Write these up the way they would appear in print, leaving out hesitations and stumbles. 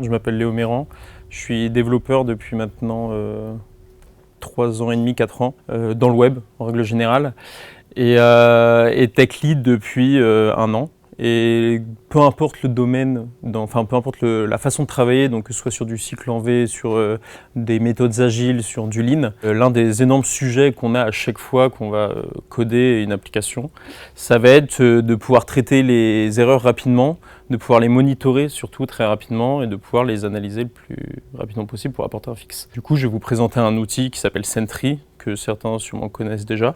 Je m'appelle Léo Méran, je suis développeur depuis maintenant 3 ans et demi, 4 ans, dans le web en règle générale, et tech lead depuis 1 an. Et peu importe le domaine, peu importe la façon de travailler, donc que ce soit sur du cycle en V, sur des méthodes agiles, sur du lean, l'un des énormes sujets qu'on a à chaque fois qu'on va coder une application, ça va être de pouvoir traiter les erreurs rapidement, de pouvoir les monitorer surtout très rapidement et de pouvoir les analyser le plus rapidement possible pour apporter un fixe. Du coup, je vais vous présenter un outil qui s'appelle Sentry, que certains sûrement connaissent déjà.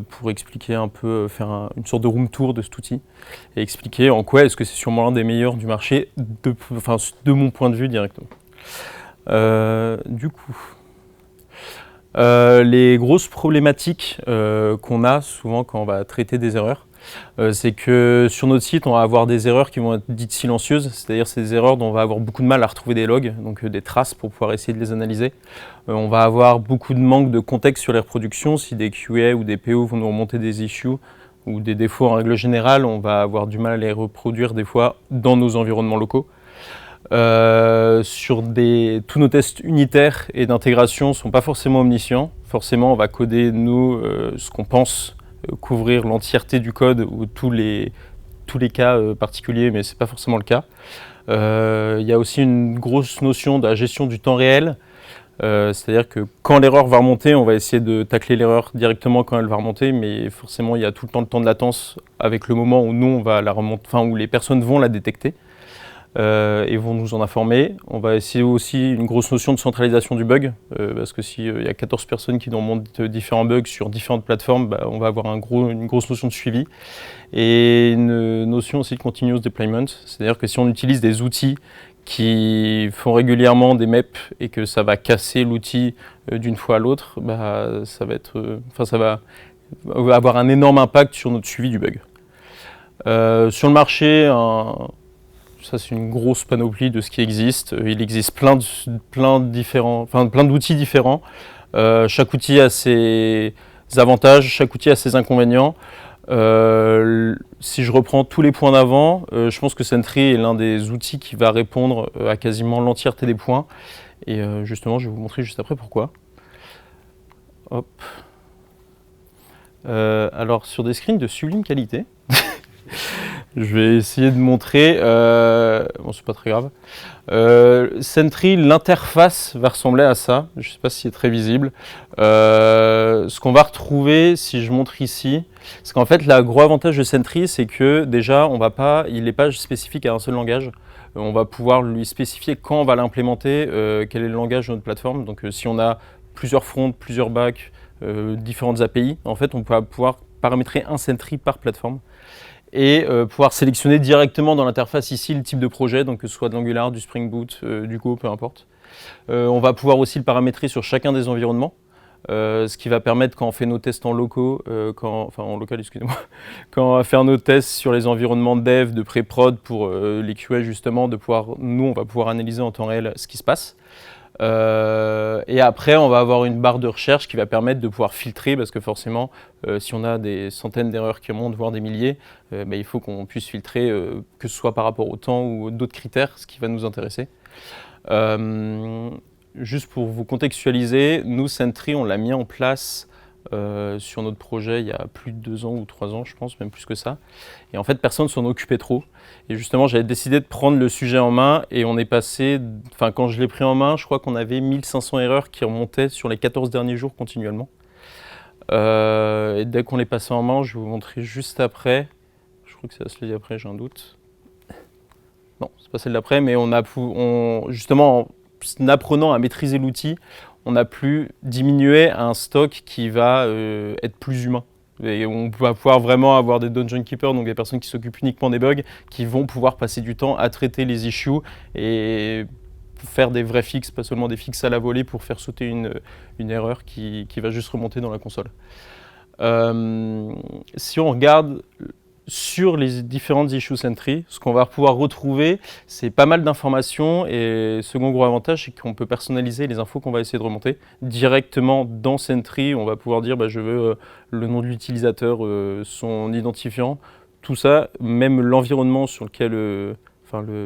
Pour expliquer un peu, faire une sorte de room tour de cet outil et expliquer en quoi est-ce que c'est sûrement l'un des meilleurs du marché de mon point de vue directement. Du coup, les grosses problématiques qu'on a souvent quand on va traiter des erreurs, c'est que sur notre site, on va avoir des erreurs qui vont être dites silencieuses, c'est-à-dire ces erreurs dont on va avoir beaucoup de mal à retrouver des logs, donc des traces pour pouvoir essayer de les analyser. On va avoir beaucoup de manque de contexte sur les reproductions, si des QA ou des PO vont nous remonter des issues ou des défauts en règle générale, on va avoir du mal à les reproduire des fois dans nos environnements locaux. Tous nos tests unitaires et d'intégration ne sont pas forcément omniscients. Forcément, on va coder, nous, ce qu'on pense couvrir l'entièreté du code ou tous les cas particuliers, mais ce n'est pas forcément le cas. Il y a aussi une grosse notion de la gestion du temps réel. C'est-à-dire que quand l'erreur va remonter, on va essayer de tacler l'erreur directement quand elle va remonter, mais forcément, il y a tout le temps de latence avec le moment où nous, on va la remonter, où les personnes vont la détecter. Et vont nous en informer. On va essayer aussi une grosse notion de centralisation du bug, parce que s'il y a 14 personnes qui nous remontent différents bugs sur différentes plateformes, on va avoir une grosse notion de suivi. Et une notion aussi de continuous deployment, c'est-à-dire que si on utilise des outils qui font régulièrement des MEP et que ça va casser l'outil d'une fois à l'autre, ça va avoir un énorme impact sur notre suivi du bug. Sur le marché, ça, c'est une grosse panoplie de ce qui existe. Il existe plein d'outils différents. Chaque outil a ses avantages, chaque outil a ses inconvénients. Si je reprends tous les points d'avant, je pense que Sentry est l'un des outils qui va répondre à quasiment l'entièreté des points. Et justement, je vais vous montrer juste après pourquoi. Hop. Alors, sur des screens de sublime qualité, je vais essayer de montrer, bon c'est pas très grave. Sentry, l'interface va ressembler à ça, je ne sais pas si c'est très visible. Ce qu'on va retrouver, si je montre ici, c'est qu'en fait, le gros avantage de Sentry, c'est que déjà, il n'est pas spécifique à un seul langage. On va pouvoir lui spécifier quand on va l'implémenter, quel est le langage de notre plateforme. Donc si on a plusieurs fronts, plusieurs backs, différentes API, en fait, on va pouvoir paramétrer un Sentry par plateforme et pouvoir sélectionner directement dans l'interface ici le type de projet, donc que ce soit de l'Angular, du Spring Boot, du Go, peu importe. On va pouvoir aussi le paramétrer sur chacun des environnements, ce qui va permettre quand on fait nos tests en local, excusez-moi, quand on va faire nos tests sur les environnements dev, de pré-prod pour les QA justement, on va pouvoir analyser en temps réel ce qui se passe. Et après, on va avoir une barre de recherche qui va permettre de pouvoir filtrer, parce que forcément, si on a des centaines d'erreurs qui remontent, voire des milliers, il faut qu'on puisse filtrer, que ce soit par rapport au temps ou d'autres critères, ce qui va nous intéresser. Juste pour vous contextualiser, nous, Sentry, on l'a mis en place sur notre projet il y a plus de 2 ans ou 3 ans, je pense, même plus que ça. Et en fait, personne ne s'en occupait trop. Et justement, j'avais décidé de prendre le sujet en main et on est passé, quand je l'ai pris en main, je crois qu'on avait 1500 erreurs qui remontaient sur les 14 derniers jours continuellement. Et dès qu'on les passé en main, je vais vous montrer juste après. Je crois que c'est celle d'après, j'ai un doute. Non, c'est pas celle d'après, mais justement, en apprenant à maîtriser l'outil, on a pu diminuer un stock qui va être plus humain. Et on va pouvoir vraiment avoir des dungeon keepers, donc des personnes qui s'occupent uniquement des bugs, qui vont pouvoir passer du temps à traiter les issues et faire des vrais fixes, pas seulement des fixes à la volée pour faire sauter une erreur qui va juste remonter dans la console. Si on regarde sur les différentes issues Sentry, ce qu'on va pouvoir retrouver, c'est pas mal d'informations, et second gros avantage, c'est qu'on peut personnaliser les infos qu'on va essayer de remonter directement dans Sentry. On va pouvoir dire je veux le nom de l'utilisateur, son identifiant, tout ça, même l'environnement sur lequel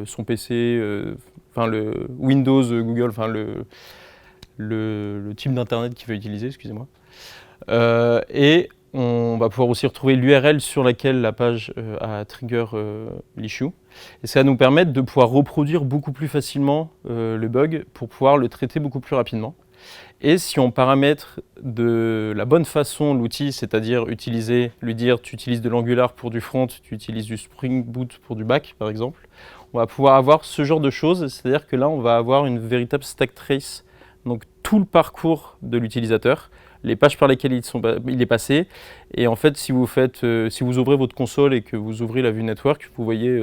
son PC, le Windows, Google, enfin le type d'internet qu'il veut utiliser, excusez-moi. Et on va pouvoir aussi retrouver l'URL sur laquelle la page a trigger l'issue. Et ça va nous permettre de pouvoir reproduire beaucoup plus facilement le bug pour pouvoir le traiter beaucoup plus rapidement. Et si on paramètre de la bonne façon l'outil, c'est-à-dire lui dire tu utilises de l'Angular pour du front, tu utilises du Spring Boot pour du back par exemple, on va pouvoir avoir ce genre de choses, c'est-à-dire que là on va avoir une véritable stack trace, donc tout le parcours de l'utilisateur, les pages par lesquelles il est passé, et en fait si vous ouvrez votre console et que vous ouvrez la vue network, vous voyez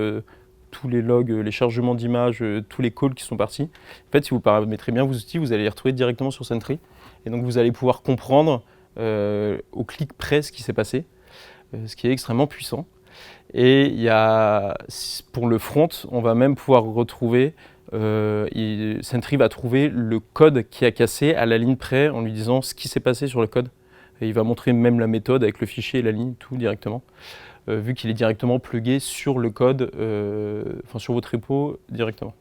tous les logs, les chargements d'images, tous les calls qui sont partis. En fait, si vous paramétrez bien vos outils, vous allez les retrouver directement sur Sentry. Et donc, vous allez pouvoir comprendre au clic près ce qui s'est passé, ce qui est extrêmement puissant. Et pour le front, on va même pouvoir retrouver, Sentry va trouver le code qui a cassé à la ligne près en lui disant ce qui s'est passé sur le code. Et il va montrer même la méthode avec le fichier et la ligne, tout directement. Vu qu'il est directement plugué sur le code, sur votre repo directement.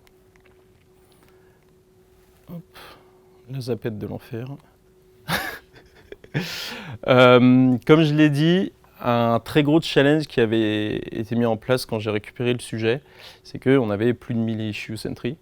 Hop, la zapette de l'enfer. Comme je l'ai dit, un très gros challenge qui avait été mis en place quand j'ai récupéré le sujet, c'est qu'on avait plus de 1000 issues Sentry.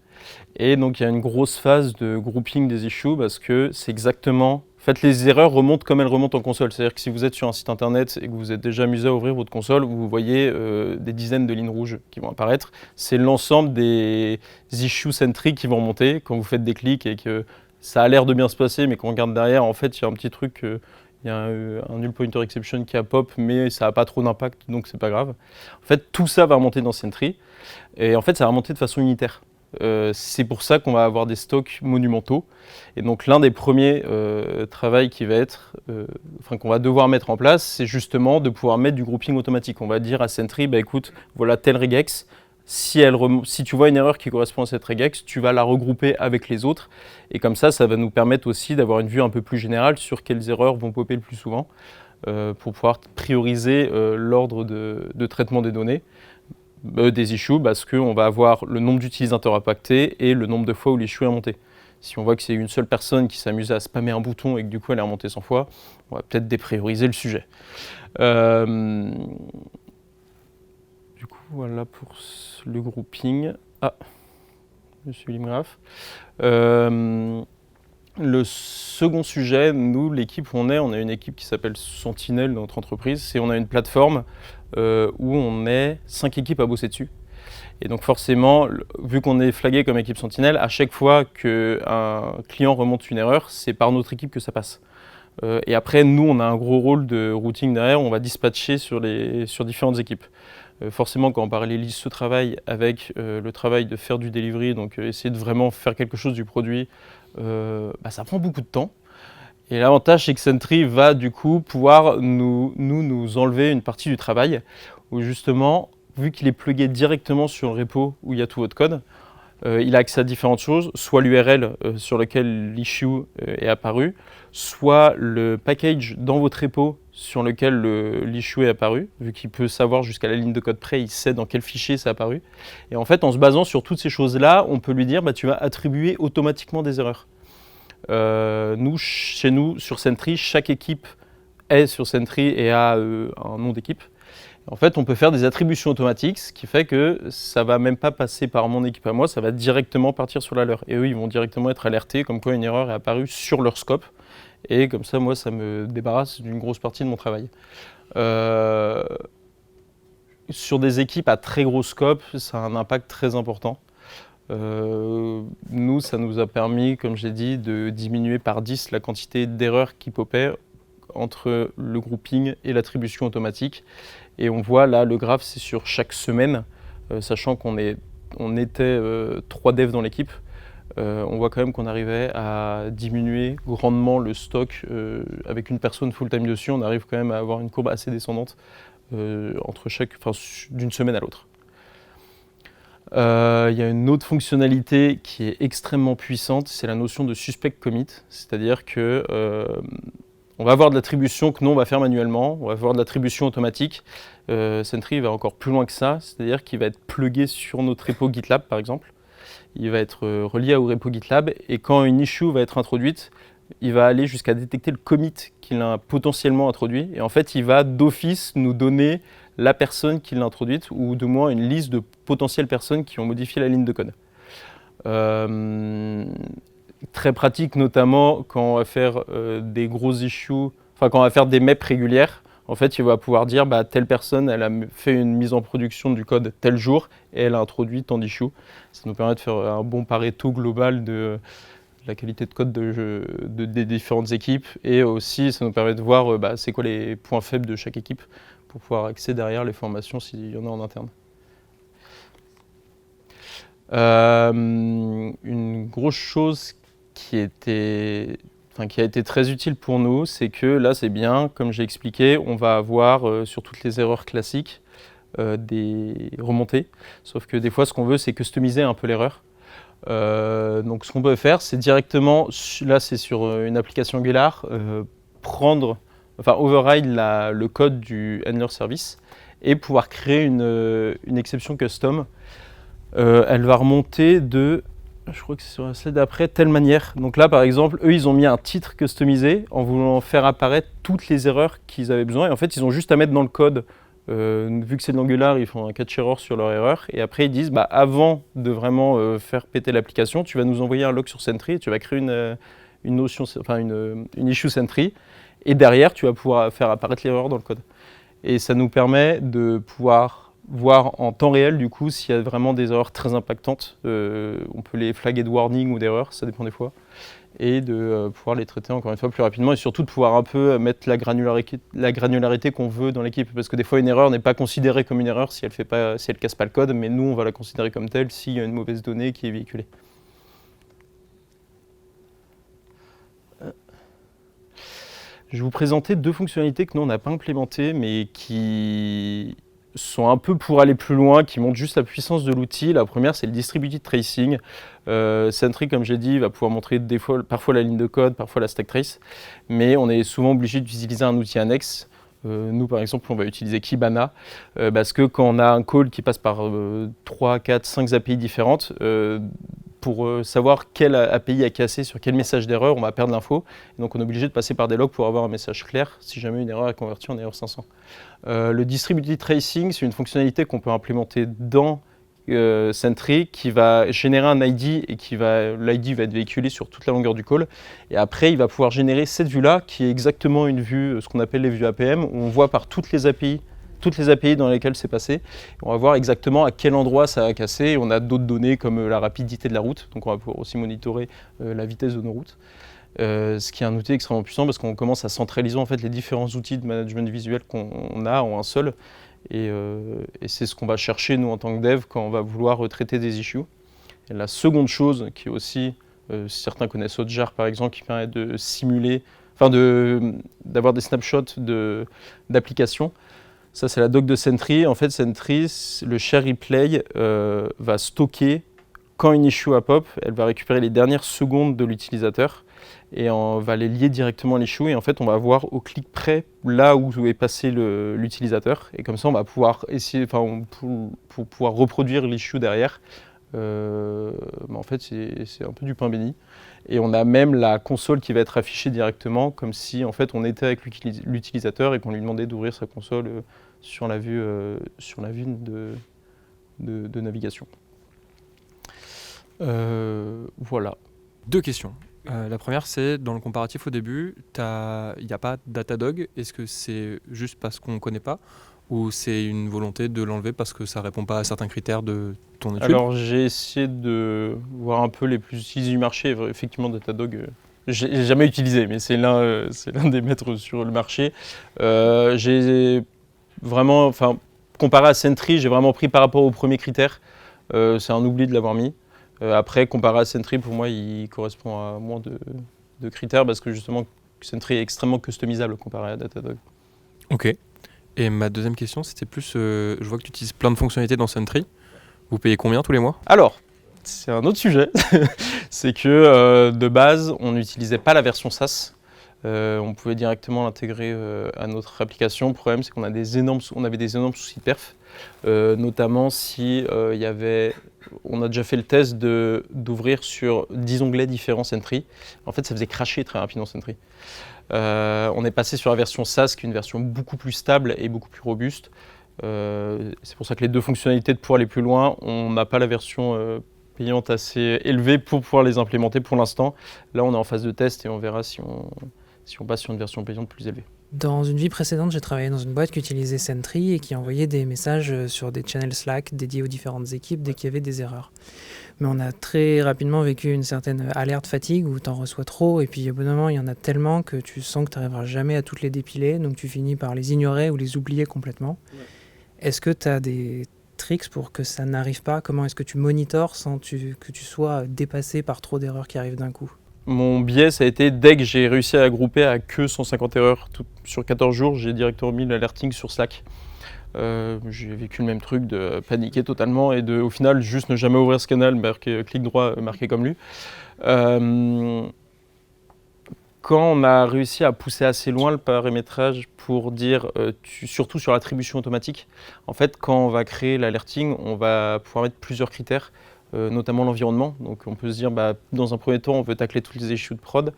Et donc il y a une grosse phase de grouping des issues parce que c'est exactement... En fait, les erreurs remontent comme elles remontent en console. C'est-à-dire que si vous êtes sur un site internet et que vous êtes déjà amusé à ouvrir votre console, vous voyez des dizaines de lignes rouges qui vont apparaître. C'est l'ensemble des issues Sentry qui vont remonter quand vous faites des clics et que ça a l'air de bien se passer, mais qu'on regarde derrière, en fait, il y a un petit truc, il y a un null pointer exception qui a pop, mais ça n'a pas trop d'impact, donc c'est pas grave. En fait, tout ça va remonter dans Sentry, et en fait, ça va remonter de façon unitaire. C'est pour ça qu'on va avoir des stocks monumentaux. Et donc l'un des premiers travaux qui va être, qu'on va devoir mettre en place, c'est justement de pouvoir mettre du grouping automatique. On va dire à Sentry, bah, écoute, voilà telle regex, si tu vois une erreur qui correspond à cette regex, tu vas la regrouper avec les autres. Et comme ça va nous permettre aussi d'avoir une vue un peu plus générale sur quelles erreurs vont popper le plus souvent, pour pouvoir prioriser l'ordre de traitement des données. Des issues parce qu'on va avoir le nombre d'utilisateurs impactés et le nombre de fois où l'issue est remontée. Si on voit que c'est une seule personne qui s'amuse à spammer un bouton et que du coup elle est remontée 100 fois, on va peut-être déprioriser le sujet. Du coup, voilà pour le grouping. Ah, je suis Limgraph. Le second sujet, nous, l'équipe où on a une équipe qui s'appelle Sentinel dans notre entreprise, et on a une plateforme où on est 5 équipes à bosser dessus. Et donc forcément, vu qu'on est flagué comme équipe Sentinel, à chaque fois qu'un client remonte une erreur, c'est par notre équipe que ça passe. Et après, nous, on a un gros rôle de routing derrière, on va dispatcher sur différentes équipes. Forcément, quand on parallélise ce travail avec le travail de faire du delivery, donc essayer de vraiment faire quelque chose du produit, ça prend beaucoup de temps. Et l'avantage, c'est que Sentry va du coup pouvoir nous enlever une partie du travail, où justement, vu qu'il est plugué directement sur le repo où il y a tout votre code, il a accès à différentes choses, soit l'URL sur lequel l'issue est apparu, soit le package dans votre repo sur lequel l'issue est apparu, vu qu'il peut savoir jusqu'à la ligne de code près, il sait dans quel fichier c'est apparu. Et en fait, en se basant sur toutes ces choses-là, on peut lui dire tu vas attribuer automatiquement des erreurs. Chez nous, sur Sentry, chaque équipe est sur Sentry et a un nom d'équipe. En fait, on peut faire des attributions automatiques, ce qui fait que ça ne va même pas passer par mon équipe à moi, ça va directement partir sur la leur. Et eux, ils vont directement être alertés comme quoi une erreur est apparue sur leur scope. Et comme ça, moi, ça me débarrasse d'une grosse partie de mon travail. Sur des équipes à très gros scope, ça a un impact très important. Nous, ça nous a permis, comme j'ai dit, de diminuer par 10 la quantité d'erreurs qui popaient entre le grouping et l'attribution automatique. Et on voit là, le graphe, c'est sur chaque semaine, sachant qu'on était 3 devs dans l'équipe. On voit quand même qu'on arrivait à diminuer grandement le stock avec une personne full-time dessus. On arrive quand même à avoir une courbe assez descendante d'une semaine à l'autre. Il y a une autre fonctionnalité qui est extrêmement puissante, c'est la notion de suspect commit, c'est-à-dire que on va avoir de l'attribution que nous on va faire manuellement, on va avoir de l'attribution automatique. Sentry va encore plus loin que ça, c'est-à-dire qu'il va être plugué sur notre repo GitLab par exemple. il va être relié au repo GitLab et quand une issue va être introduite, il va aller jusqu'à détecter le commit qu'il a potentiellement introduit et en fait il va d'office nous donner la personne qui l'a introduite ou de moins une liste de potentielles personnes qui ont modifié la ligne de code. Très pratique notamment quand on va faire des gros issues, enfin quand on va faire des MEP régulières. En fait, il va pouvoir dire telle personne, elle a fait une mise en production du code tel jour et elle a introduit tant d'issues. Ça nous permet de faire un bon Pareto global de la qualité de code des différentes équipes et aussi ça nous permet de voir c'est quoi les points faibles de chaque équipe pour pouvoir axer derrière les formations s'il y en a en interne. Une grosse chose qui a été très utile pour nous, c'est que là c'est bien, comme j'ai expliqué, on va avoir sur toutes les erreurs classiques des remontées, sauf que des fois ce qu'on veut c'est customiser un peu l'erreur. Donc ce qu'on peut faire c'est directement, là c'est sur une application Angular, override le code du handler service et pouvoir créer une exception custom. Elle va remonter je crois que c'est sur la slide d'après, telle manière. Donc là, par exemple, eux, ils ont mis un titre customisé en voulant faire apparaître toutes les erreurs qu'ils avaient besoin. Et en fait, ils ont juste à mettre dans le code, vu que c'est de l'Angular, ils font un catch error sur leur erreur. Et après, ils disent, avant de vraiment faire péter l'application, tu vas nous envoyer un log sur Sentry, tu vas créer une issue Sentry. Et derrière, tu vas pouvoir faire apparaître l'erreur dans le code. Et ça nous permet de pouvoir voir en temps réel du coup s'il y a vraiment des erreurs très impactantes. On peut les flaguer de warning ou d'erreurs, ça dépend des fois, et de pouvoir les traiter encore une fois plus rapidement et surtout de pouvoir un peu mettre la granularité qu'on veut dans l'équipe parce que des fois une erreur n'est pas considérée comme une erreur si elle casse pas le code, mais nous on va la considérer comme telle s'il y a une mauvaise donnée qui est véhiculée. Je vais vous présenter deux fonctionnalités que nous on n'a pas implémentées mais qui sont un peu pour aller plus loin, qui montrent juste la puissance de l'outil. La première, c'est le distributed tracing. Sentry, comme j'ai dit, va pouvoir montrer parfois la ligne de code, parfois la stack trace, mais on est souvent obligé d'utiliser un outil annexe. Nous, par exemple, on va utiliser Kibana, parce que quand on a un call qui passe par 3, 4, 5 API différentes, pour savoir quelle API a cassé sur quel message d'erreur, on va perdre l'info. Donc on est obligé de passer par des logs pour avoir un message clair si jamais une erreur est convertie en erreur 500. Le distributed tracing, c'est une fonctionnalité qu'on peut implémenter dans Sentry qui va générer un ID et l'ID va être véhiculé sur toute la longueur du call. Et après, il va pouvoir générer cette vue-là qui est exactement une vue, ce qu'on appelle les vues APM, où on voit par toutes les API dans lesquelles c'est passé. On va voir exactement à quel endroit ça a cassé. Et on a d'autres données comme la rapidité de la route. Donc on va pouvoir aussi monitorer la vitesse de nos routes. Ce qui est un outil extrêmement puissant parce qu'on commence à centraliser en fait, les différents outils de management visuel qu'on a en un seul. Et c'est ce qu'on va chercher nous en tant que dev quand on va vouloir traiter des issues. Et la seconde chose qui est aussi, certains connaissent Hotjar par exemple, qui permet de simuler, d'avoir des snapshots d'applications. Ça, c'est la doc de Sentry. En fait, Sentry, le share replay va stocker quand une issue a pop, elle va récupérer les dernières secondes de l'utilisateur et on va les lier directement à l'issue. Et en fait, on va voir au clic près là où est passé l'utilisateur. Et comme ça, on va pouvoir pour pouvoir reproduire l'issue derrière. En fait, c'est un peu du pain béni. Et on a même la console qui va être affichée directement, comme si en fait on était avec l'utilisateur et qu'on lui demandait d'ouvrir sa console sur la vue de navigation. Voilà. Deux questions. La première, c'est dans le comparatif au début, il n'y a pas Datadog. Est-ce que c'est juste parce qu'on ne connaît pas ou c'est une volonté de l'enlever parce que ça ne répond pas à certains critères de ton étude? Alors j'ai essayé de voir un peu les plus utilisés du marché. Effectivement, Datadog, j'ai jamais utilisé, mais c'est l'un des maîtres sur le marché. J'ai vraiment, comparé à Sentry, j'ai vraiment pris par rapport aux premiers critères. C'est un oubli de l'avoir mis. Après, comparé à Sentry, pour moi, il correspond à moins de critères parce que justement, Sentry est extrêmement customisable comparé à Datadog. Ok. Et ma deuxième question, c'était plus, je vois que tu utilises plein de fonctionnalités dans Sentry. Vous payez combien tous les mois? Alors, c'est un autre sujet. C'est que de base, on n'utilisait pas la version SaaS. On pouvait directement l'intégrer à notre application. Le problème, c'est qu'on avait des énormes soucis de perf, notamment si on a déjà fait le test d'ouvrir sur 10 onglets différents Sentry. En fait, ça faisait cracher très rapidement Sentry. On est passé sur la version SaaS, qui est une version beaucoup plus stable et beaucoup plus robuste. C'est pour ça que les deux fonctionnalités de pouvoir aller plus loin, on n'a pas la version payante assez élevée pour pouvoir les implémenter pour l'instant. Là, on est en phase de test et on verra si on passe sur une version payante plus élevée. Dans une vie précédente, j'ai travaillé dans une boîte qui utilisait Sentry et qui envoyait des messages sur des channels Slack dédiés aux différentes équipes dès qu'il y avait des erreurs. Mais on a très rapidement vécu une certaine alerte fatigue où tu en reçois trop et puis au bout d'un moment, il y en a tellement que tu sens que tu n'arriveras jamais à toutes les dépiler, donc tu finis par les ignorer ou les oublier complètement. Ouais. Est-ce que tu as des tricks pour que ça n'arrive pas? Comment est-ce que tu monitores sans que tu sois dépassé par trop d'erreurs qui arrivent d'un coup? Mon biais, ça a été, dès que j'ai réussi à grouper à que 150 erreurs sur 14 jours, j'ai directement mis l'alerting sur Slack. J'ai vécu le même truc de paniquer totalement et au final, juste ne jamais ouvrir ce canal, clic droit, marqué comme lu. Quand on a réussi à pousser assez loin le paramétrage pour dire, surtout sur l'attribution automatique, en fait, quand on va créer l'alerting, on va pouvoir mettre plusieurs critères. Notamment l'environnement. Donc on peut se dire, dans un premier temps, on veut tacler toutes les issues de prod,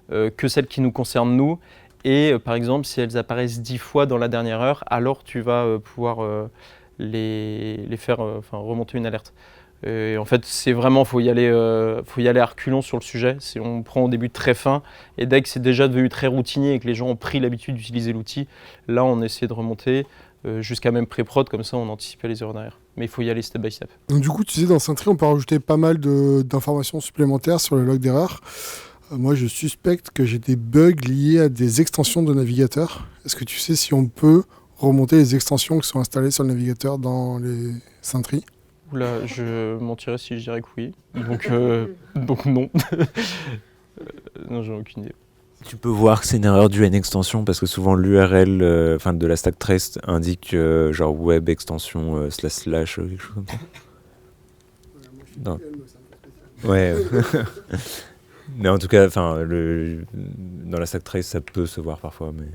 que celles qui nous concernent nous. Et par exemple, si elles apparaissent 10 fois dans la dernière heure, alors tu vas pouvoir les faire remonter une alerte. Et en fait, c'est vraiment, faut y aller à reculons sur le sujet. On prend au début très fin, et dès que c'est déjà devenu très routinier et que les gens ont pris l'habitude d'utiliser l'outil, là on essaie de remonter. Jusqu'à même pré-prod, comme ça on anticipait les erreurs derrière. Mais il faut y aller step by step. Donc du coup, tu disais dans Sentry, on peut rajouter pas mal d'informations supplémentaires sur le log d'erreur. Moi, je suspecte que j'ai des bugs liés à des extensions de navigateur. Est-ce que tu sais si on peut remonter les extensions qui sont installées sur le navigateur dans les Sentry? Oula, je mentirais si je dirais que oui. Donc non. Non, j'en ai aucune idée. Tu peux voir que c'est une erreur due à une extension parce que souvent l'URL de la stack trace indique genre web extension / quelque chose comme ça. Non. Ouais. Mais en tout cas, dans la stack trace, ça peut se voir parfois. Mais